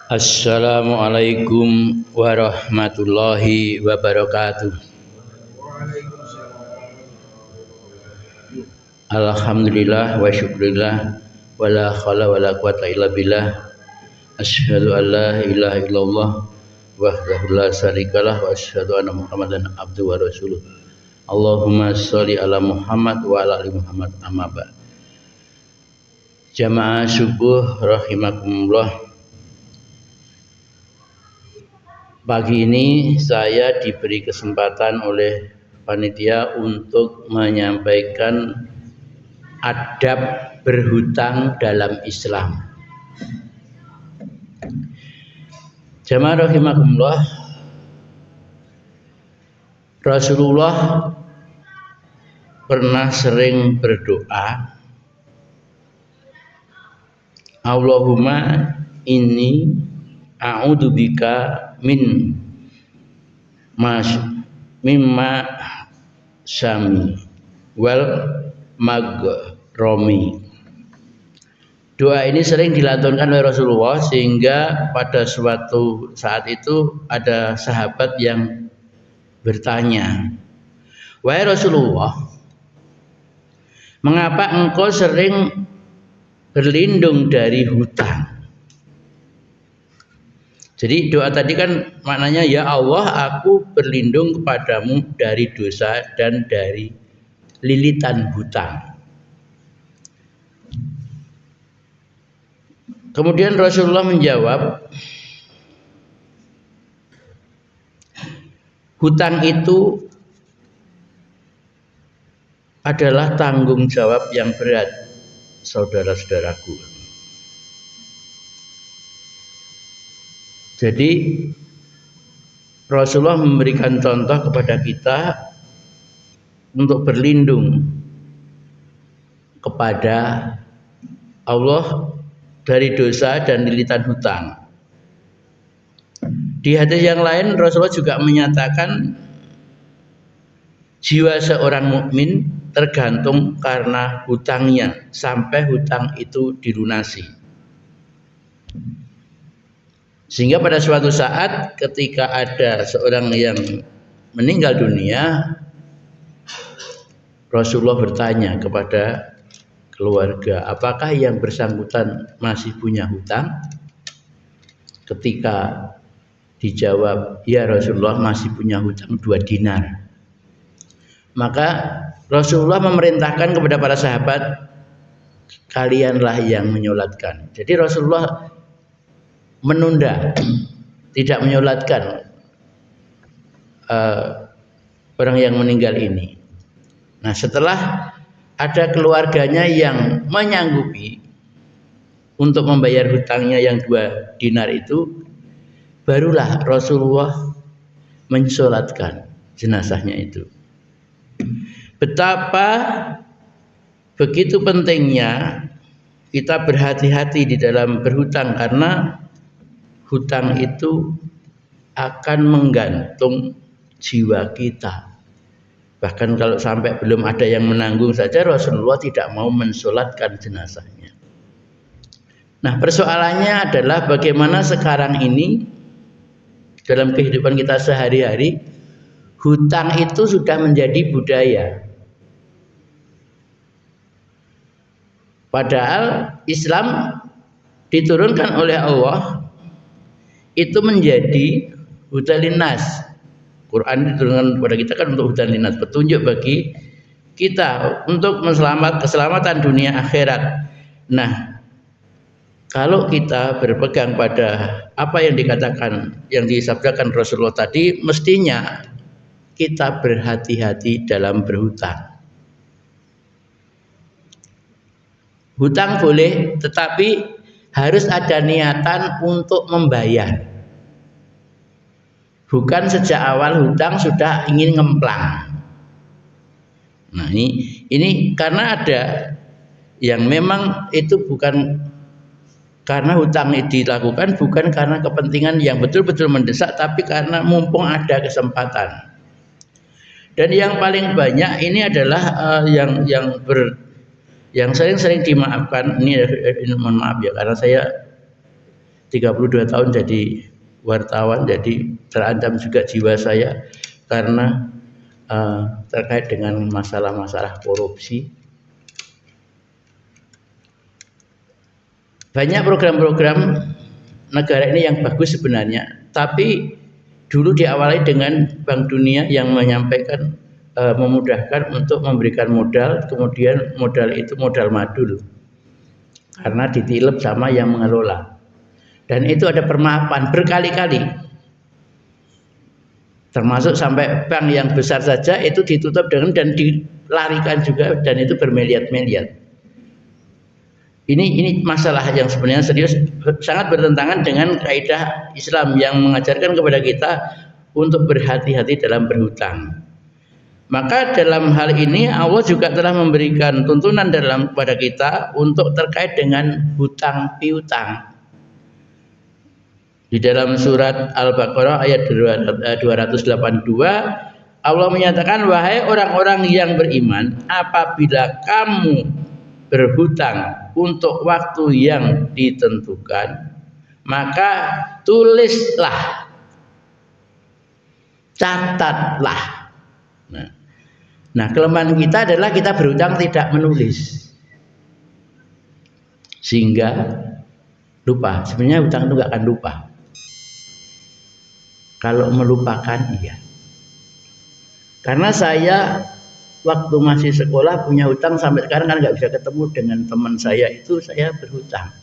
Assalamualaikum warahmatullahi wabarakatuh. Alhamdulillah wa syukurillah wala khala wala quwata illa billah. Asyhadu an la ilaha illallah wahdahu la syarikalah wa asyhadu anna Muhammadan abduhu wa rasuluh. Allahumma sholli ala Muhammad wa ala ali Muhammad amma ba'd. Jamaah subuh rahimakumullah. Pagi ini saya diberi kesempatan oleh panitia untuk menyampaikan adab berhutang dalam Islam. Jamaah rahimakumullah, Rasulullah pernah sering berdoa, Allahumma inni a'udzubika mimma sami wal maghromi. Doa ini sering dilantunkan oleh Rasulullah sehingga pada suatu saat itu ada sahabat yang bertanya, "Wahai Rasulullah, mengapa engkau sering berlindung dari hutang?" Jadi doa tadi kan maknanya, ya Allah, aku berlindung kepadamu dari dosa dan dari lilitan hutang. Kemudian Rasulullah menjawab, hutang itu adalah tanggung jawab yang berat, saudara-saudaraku. Jadi Rasulullah memberikan contoh kepada kita untuk berlindung kepada Allah dari dosa dan lilitan hutang. Di hadis yang lain Rasulullah juga menyatakan jiwa seorang mukmin tergantung karena hutangnya sampai hutang itu dilunasi. Sehingga pada suatu saat ketika ada seorang yang meninggal dunia, Rasulullah bertanya kepada keluarga, apakah yang bersangkutan masih punya hutang? Ketika dijawab, ya Rasulullah masih punya hutang 2 dinar. Maka Rasulullah memerintahkan kepada para sahabat, kalianlah yang menyolatkan. Jadi Rasulullah menunda, tidak menyolatkan orang yang meninggal ini. Nah, setelah ada keluarganya yang menyanggupi untuk membayar hutangnya yang 2 dinar itu, barulah Rasulullah mensolatkan jenazahnya itu. Betapa begitu pentingnya kita berhati-hati di dalam berhutang, karena hutang itu akan menggantung jiwa kita. Bahkan kalau sampai belum ada yang menanggung saja, Rasulullah tidak mau mensolatkan jenazahnya. Nah, persoalannya adalah bagaimana sekarang ini dalam kehidupan kita sehari-hari, hutang itu sudah menjadi budaya. Padahal Islam diturunkan oleh Allah itu menjadi hudan nas. Quran diturunkan kepada kita kan untuk hudan nas, petunjuk bagi kita untuk keselamatan dunia akhirat. Nah, kalau kita berpegang pada apa yang dikatakan, yang disabdakan Rasulullah tadi, mestinya kita berhati-hati dalam berhutang. Hutang boleh, tetapi harus ada niatan untuk membayar. Bukan sejak awal hutang sudah ingin ngemplang. Nah, ini karena ada yang memang itu bukan karena hutang itu dilakukan, bukan karena kepentingan yang betul-betul mendesak, tapi karena mumpung ada kesempatan. Dan yang paling banyak ini adalah yang sering-sering dimaafkan. Ini mohon maaf ya, karena saya 32 tahun jadi wartawan, jadi terancam juga jiwa saya karena terkait dengan masalah-masalah korupsi. Banyak program-program negara ini yang bagus sebenarnya, tapi dulu diawali dengan Bank Dunia yang menyampaikan memudahkan untuk memberikan modal, kemudian modal itu modal madul karena ditilep sama yang mengelola. Dan itu ada permaafan berkali-kali, termasuk sampai bank yang besar saja itu ditutup dan dilarikan juga, dan itu bermiliar-miliar. Ini masalah yang sebenarnya serius, sangat bertentangan dengan kaidah Islam yang mengajarkan kepada kita untuk berhati-hati dalam berhutang. Maka dalam hal ini Allah juga telah memberikan tuntunan kepada kita untuk terkait dengan hutang piutang. Di dalam surat Al-Baqarah ayat 282 Allah menyatakan, wahai orang-orang yang beriman, apabila kamu berhutang untuk waktu yang ditentukan, maka tulislah, catatlah. Nah, kelemahan kita adalah kita berhutang tidak menulis, sehingga lupa. Sebenarnya hutang itu nggak akan lupa. Kalau melupakan, iya. Karena saya waktu masih sekolah punya hutang sampai sekarang kan nggak bisa ketemu dengan teman saya, itu saya berhutang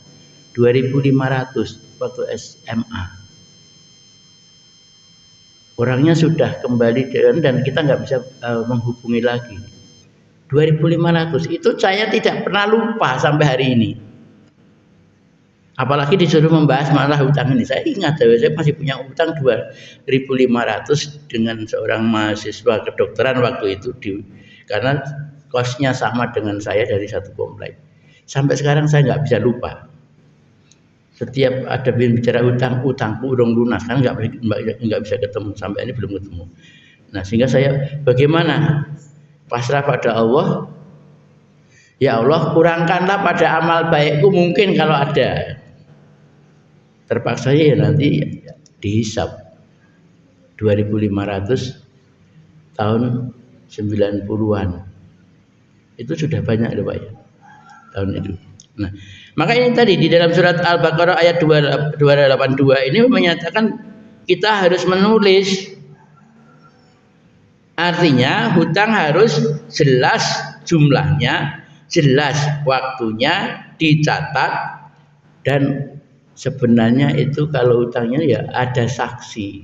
2.500 waktu SMA. Orangnya sudah kembali dan kita nggak bisa menghubungi lagi. 2.500 itu saya tidak pernah lupa sampai hari ini. Apalagi disuruh membahas masalah hutang ini. Saya ingat, saya masih punya hutang 2.500 dengan seorang mahasiswa kedokteran waktu itu, karena kosnya sama dengan saya dari satu komplek. Sampai sekarang saya nggak bisa lupa. Setiap ada bicara utangku urung lunas, kan nggak bisa ketemu, sampai ini belum ketemu. Nah, sehingga saya bagaimana pasrah pada Allah. Ya Allah, kurangkanlah pada amal baikku mungkin kalau ada. Terpaksa ya nanti dihisap 2.500 tahun 90-an. Itu sudah banyak loh Pak ya, tahun itu. Nah, maka ini tadi di dalam surat Al-Baqarah ayat 282 ini menyatakan kita harus menulis. Artinya hutang harus jelas jumlahnya, jelas waktunya, dicatat, dan sebenarnya itu kalau hutangnya ya ada saksi.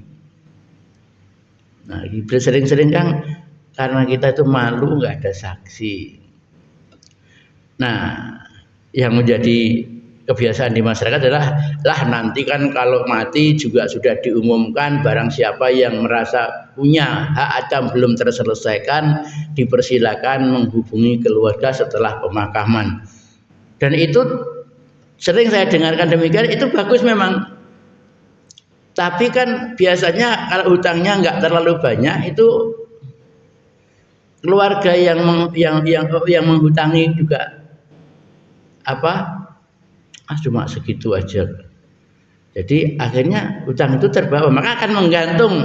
Nah, sering-sering kan karena kita itu malu nggak ada saksi. Nah, yang menjadi kebiasaan di masyarakat adalah nanti kan kalau mati juga sudah diumumkan, barang siapa yang merasa punya hak adam belum terselesaikan dipersilakan menghubungi keluarga setelah pemakaman. Dan itu sering saya dengarkan demikian, itu bagus memang. Tapi kan biasanya kalau hutangnya nggak terlalu banyak, itu keluarga yang menghutangi juga cuma segitu aja. Jadi akhirnya hutang itu terbawa, maka akan menggantung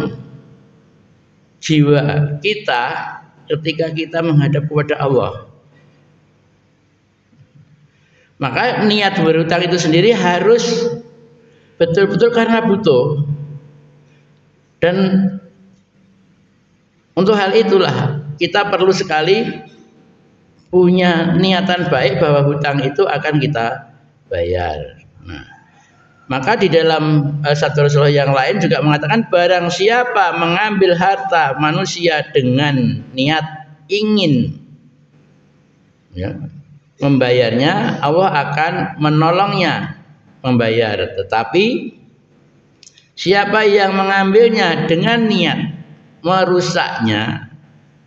jiwa kita ketika kita menghadap kepada Allah. Maka niat berhutang itu sendiri harus betul-betul karena butuh. Dan untuk hal itulah kita perlu sekali punya niatan baik bahwa hutang itu akan kita bayar. Nah, maka di dalam satu Rasulullah yang lain juga mengatakan, barang siapa mengambil harta manusia dengan niat ingin membayarnya, Allah akan menolongnya membayar. Tetapi siapa yang mengambilnya dengan niat merusaknya,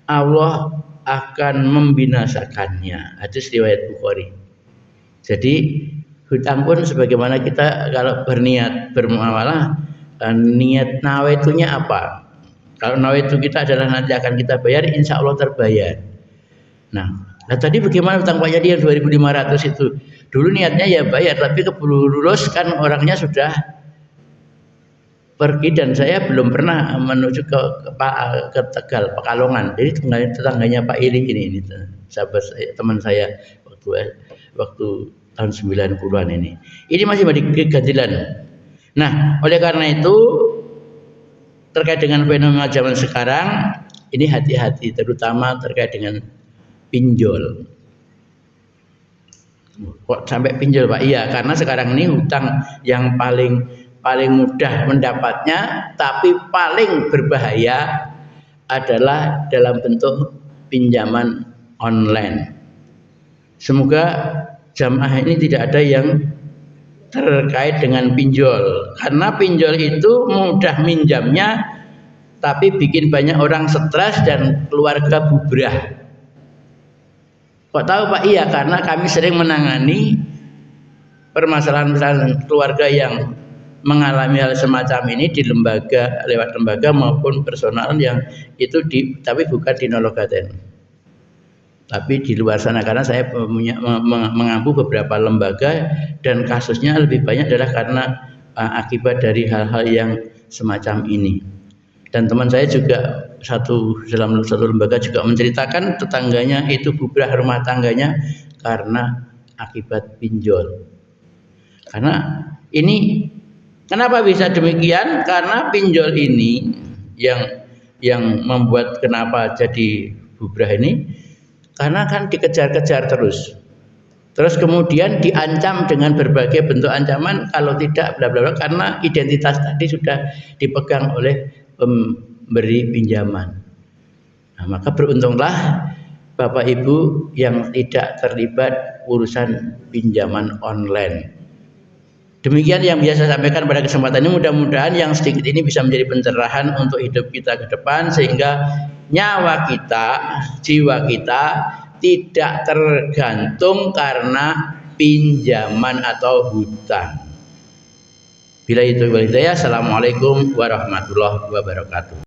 Allah akan membinasakannya. Hadis riwayat Bukhari. Jadi hutang pun sebagaimana kita kalau berniat bermuamalah, niat nawaitunya apa? Kalau nawaitu kita adalah nanti akan kita bayar, insya Allah terbayar. Nah tadi bagaimana hutang Pak Yadi yang 2.500 itu? Dulu niatnya ya bayar, tapi keburu lulus kan orangnya sudah pergi dan saya belum pernah menuju ke Tegal, Pekalongan. Jadi tetangganya Pak Iri ini sahabat saya, teman saya waktu tahun 90-an ini. Ini masih di Gantilan. Nah, oleh karena itu terkait dengan fenomena zaman sekarang ini hati-hati, terutama terkait dengan pinjol. Kok sampai pinjol Pak? Iya, karena sekarang ini hutang yang paling mudah mendapatnya tapi paling berbahaya adalah dalam bentuk pinjaman online. Semoga jamaah ini tidak ada yang terkait dengan pinjol, karena pinjol itu mudah minjamnya tapi bikin banyak orang stres dan keluarga bubrah. Kok tahu Pak? Iya, karena kami sering menangani permasalahan keluarga yang mengalami hal semacam ini di lembaga, lewat lembaga maupun personal yang itu tapi bukan di Nologaten, tapi di luar sana, karena saya mengampu beberapa lembaga dan kasusnya lebih banyak adalah karena akibat dari hal-hal yang semacam ini. Dan teman saya juga dalam satu lembaga juga menceritakan tetangganya itu bubrah rumah tangganya karena akibat pinjol. Karena ini kenapa bisa demikian? Karena pinjol ini yang membuat kenapa jadi bubrah ini, karena kan dikejar-kejar terus kemudian diancam dengan berbagai bentuk ancaman kalau tidak bla bla bla, karena identitas tadi sudah dipegang oleh pemberi pinjaman. Nah, maka beruntunglah Bapak Ibu yang tidak terlibat urusan pinjaman online. Demikian yang bisa saya sampaikan pada kesempatan ini. Mudah-mudahan yang sedikit ini bisa menjadi pencerahan untuk hidup kita ke depan, sehingga nyawa kita, jiwa kita tidak tergantung karena pinjaman atau hutang. Bila itu, Assalamualaikum warahmatullahi wabarakatuh.